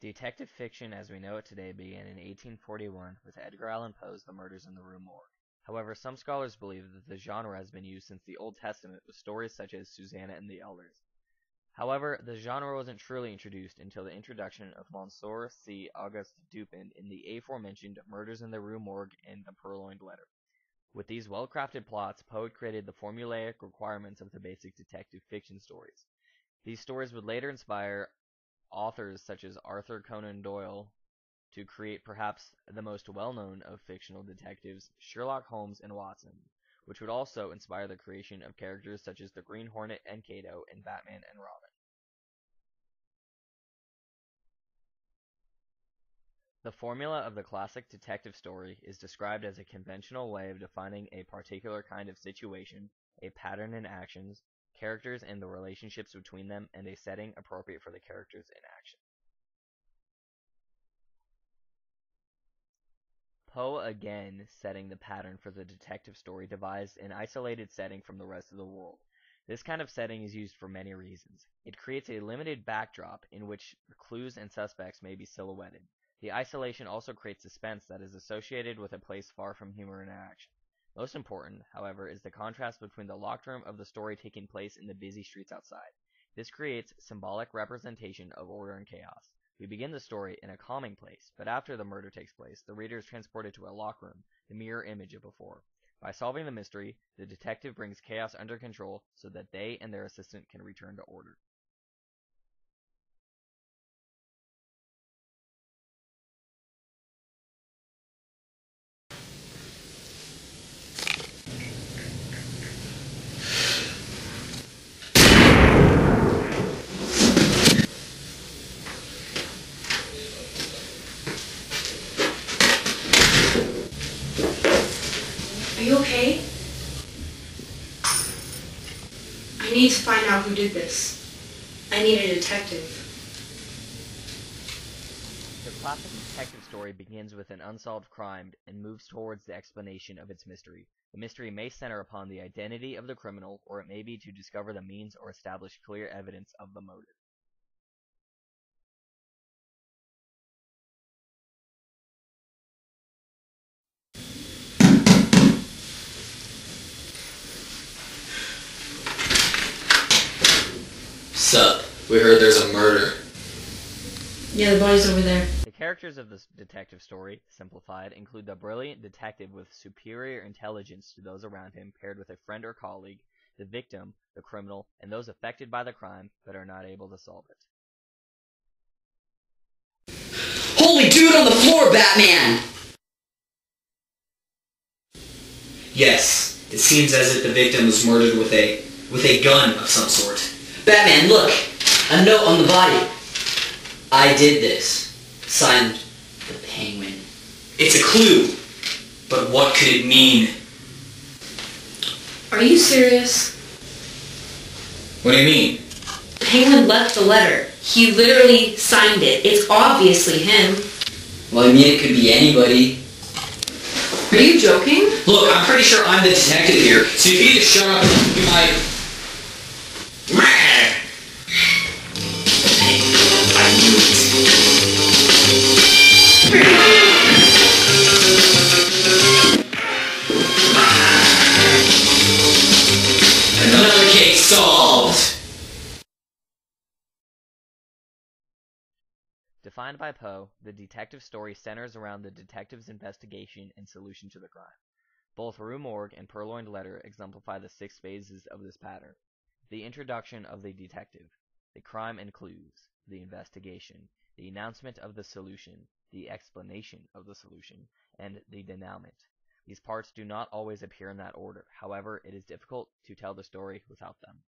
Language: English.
Detective fiction as we know it today began in 1841 with Edgar Allan Poe's The Murders in the Rue Morgue. However, some scholars believe that the genre has been used since the Old Testament with stories such as Susanna and the Elders. However, the genre wasn't truly introduced until the introduction of Monsieur C. Auguste Dupin in the aforementioned Murders in the Rue Morgue and The Purloined Letter. With these well-crafted plots, Poe created the formulaic requirements of the basic detective fiction stories. These stories would later inspire authors such as Arthur Conan Doyle to create perhaps the most well-known of fictional detectives, Sherlock Holmes and Watson, which would also inspire the creation of characters such as the Green Hornet and Kato in Batman and Robin. The formula of the classic detective story is described as a conventional way of defining a particular kind of situation, a pattern in actions, characters and the relationships between them, and a setting appropriate for the characters in action. Poe again setting the pattern for the detective story devised an isolated setting from the rest of the world. This kind of setting is used for many reasons. It creates a limited backdrop in which the clues and suspects may be silhouetted. The isolation also creates suspense that is associated with a place far from humor and action. Most important, however, is the contrast between the locked room of the story taking place in the busy streets outside. This creates symbolic representation of order and chaos. We begin the story in a calming place, but after the murder takes place, the reader is transported to a locked room, the mirror image of before. By solving the mystery, the detective brings chaos under control so that they and their assistant can return to order. Are you okay? I need to find out who did this. I need a detective. The classic detective story begins with an unsolved crime and moves towards the explanation of its mystery. The mystery may center upon the identity of the criminal, or it may be to discover the means or establish clear evidence of the motive. Sup? We heard there's a murder. Yeah, the body's over there. The characters of this detective story, simplified, include the brilliant detective with superior intelligence to those around him paired with a friend or colleague, the victim, the criminal, and those affected by the crime but are not able to solve it. Holy dude on the floor, Batman! Yes, it seems as if the victim was murdered with a gun of some sort. Batman, look! A note on the body. I did this. Signed, the Penguin. It's a clue, but what could it mean? Are you serious? What do you mean? Penguin left the letter. He literally signed it. It's obviously him. Well, I mean, it could be anybody. Are you joking? Look, I'm pretty sure I'm the detective here, so if you need to shut up and do my... I knew it. Another case solved! Defined by Poe, the detective story centers around the detective's investigation and solution to the crime. Both Rue Morgue and Purloined Letter exemplify the 6 phases of this pattern. The introduction of the detective, the crime and clues, the investigation, the announcement of the solution, the explanation of the solution, and the denouement. These parts do not always appear in that order. However, it is difficult to tell the story without them.